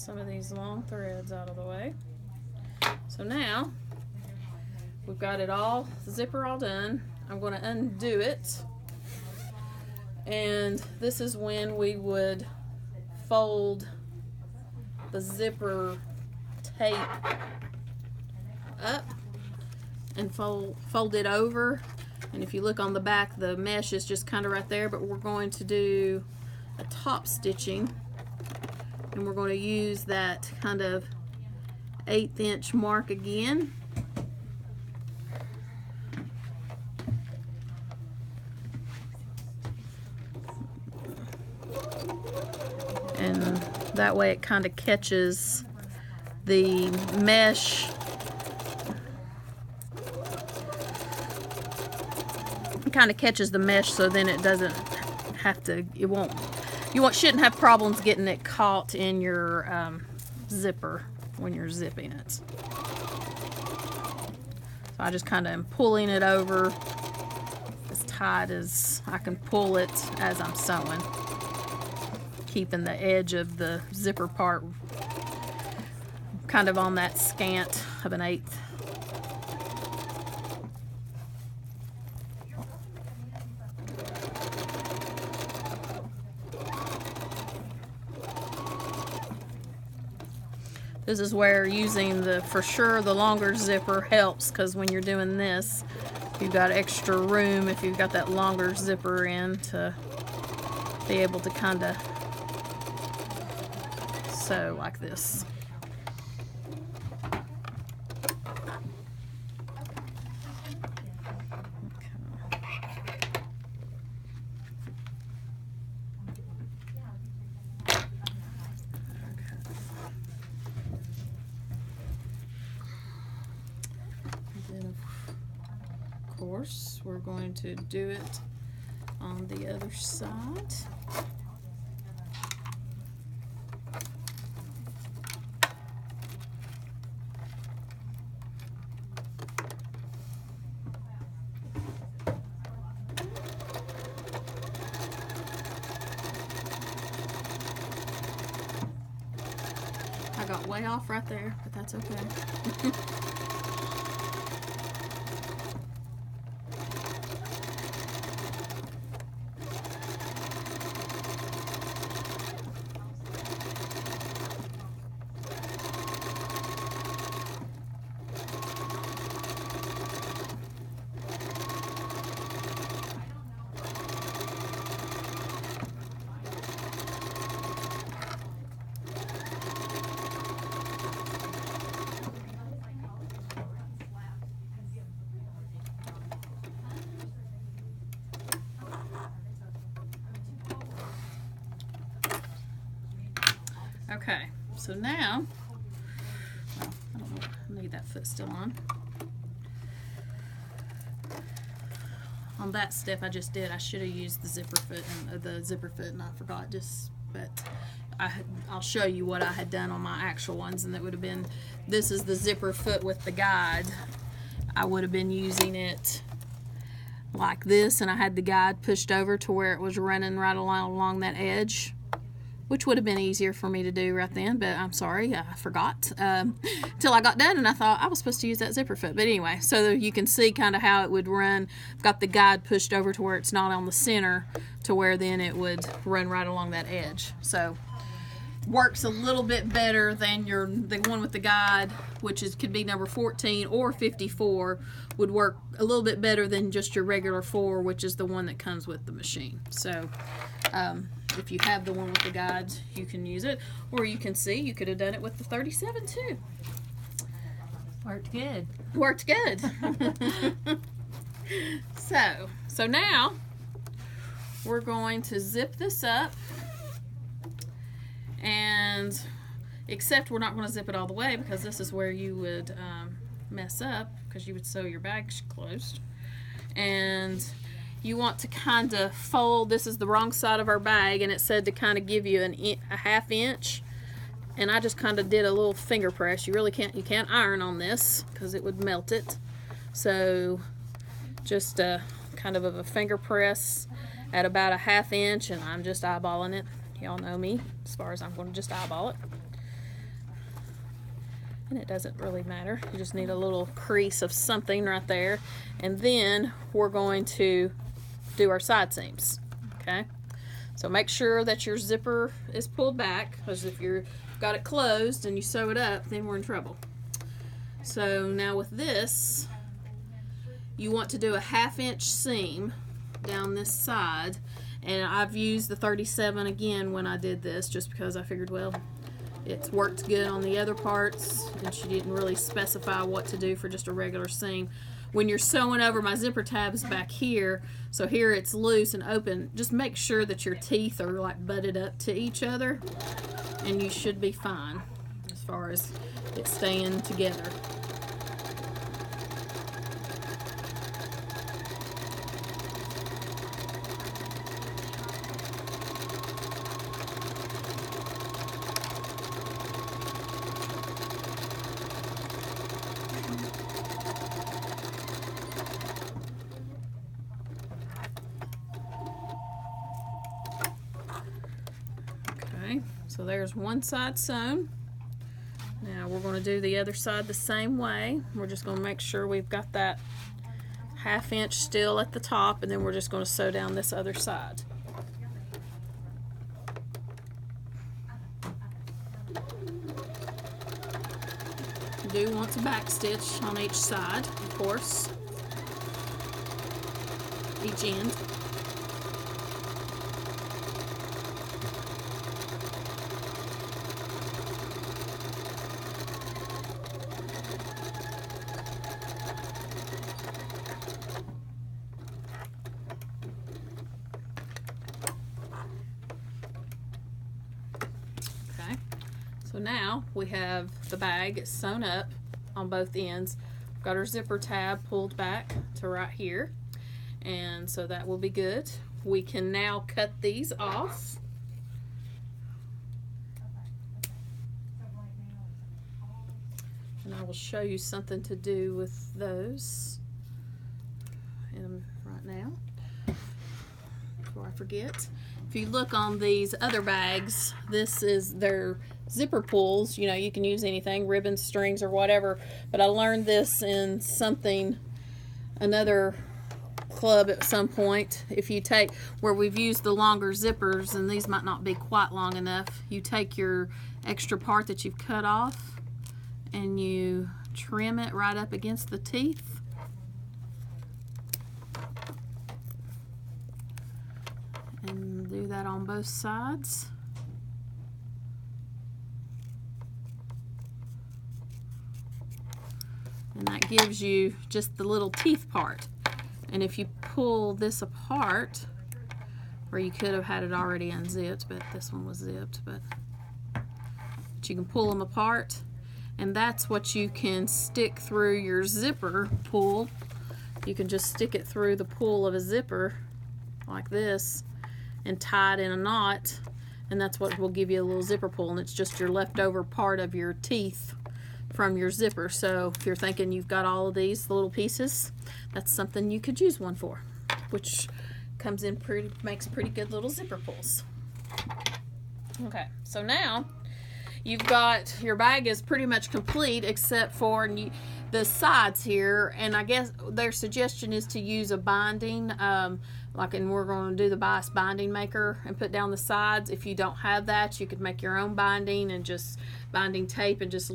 some of these long threads out of the way. So now we've got it all, the zipper all done. I'm going to undo it, and this is when we would fold the zipper tape up and fold it over. And if you look on the back, the mesh is just kind of right there, but we're going to do a top stitching, and we're going to use that kind of 1/8 inch mark again. And that way it kind of catches the mesh. It kind of catches the mesh, so then it doesn't have to, shouldn't have problems getting it caught in your zipper when you're zipping it. So I just kind of am pulling it over as tight as I can pull it as I'm sewing, keeping the edge of the zipper part kind of on that scant of 1/8. This is where using for sure the longer zipper helps, because when you're doing this, you've got extra room if you've got that longer zipper in to be able to kind of sew like this. Of course, we're going to do it on the other side. I got way off right there, but that's okay. Okay, so now, well, I don't know, I need that foot still on. On that step I just did, I should have used the zipper foot and I forgot, but I'll show you what I had done on my actual ones, and that would have been, this is the zipper foot with the guide. I would have been using it like this, and I had the guide pushed over to where it was running right along that edge, which would have been easier for me to do right then, but I'm sorry, I forgot till I got done, and I thought I was supposed to use that zipper foot. But anyway, so you can see kind of how it would run. I've got the guide pushed over to where it's not on the center, to where then it would run right along that edge. So works a little bit better than the one with the guide, which could be number 14 or 54, would work a little bit better than just your regular 4, which is the one that comes with the machine. So if you have the one with the guides, you can use it, or you can see you could have done it with the 37 too. Worked good. Worked good. So now we're going to zip this up, and except we're not going to zip it all the way, because this is where you would mess up, because you would sew your bag closed. And you want to kind of fold, this is the wrong side of our bag, and it said to kind of give you a 1/2 inch, and I just kind of did a little finger press. You can't iron on this because it would melt it. So just kind of a finger press at about a 1/2 inch, and I'm just eyeballing it. Y'all know me as far as I'm going to just eyeball it. and it doesn't really matter. You just need a little crease of something right there, and then we're going to do our side seams. Okay, so make sure that your zipper is pulled back, because if you've got it closed and you sew it up, then we're in trouble. So now with this, you want to do a 1/2 inch seam down this side, and I've used the 37 again when I did this, just because I figured, well, it's worked good on the other parts, and she didn't really specify what to do for just a regular seam. When you're sewing over, my zipper tab is back here, so here it's loose and open. Just make sure that your teeth are like butted up to each other, and you should be fine as far as it staying together. Okay, so there's one side sewn. Now we're going to do the other side the same way. We're just going to make sure we've got that 1/2 inch still at the top, and then we're just going to sew down this other side. You do want to back stitch on each side, of course, each end. So now we have the bag sewn up on both ends. We've got our zipper tab pulled back to right here, and so that will be good. We can now cut these off. And I will show you something to do with those right now before I forget. If you look on these other bags, this is their zipper pulls. You know, you can use anything, ribbons, strings, or whatever, but I learned this in another club at some point. If you take where we've used the longer zippers, and these might not be quite long enough, you take your extra part that you've cut off and you trim it right up against the teeth. And do that on both sides. And that gives you just the little teeth part. And if you pull this apart, or you could have had it already unzipped, but this one was zipped, but you can pull them apart, and that's what you can stick through your zipper pull. You can just stick it through the pull of a zipper like this and tie it in a knot, and that's what will give you a little zipper pull, and it's just your leftover part of your teeth from your zipper. So if you're thinking you've got all of these little pieces, that's something you could use one for, which comes in makes pretty good little zipper pulls. Okay, so now you've got your bag is pretty much complete except for the sides here, and I guess their suggestion is to use a binding, and we're going to do the bias binding maker and put down the sides. If you don't have that, you could make your own binding and just binding tape and just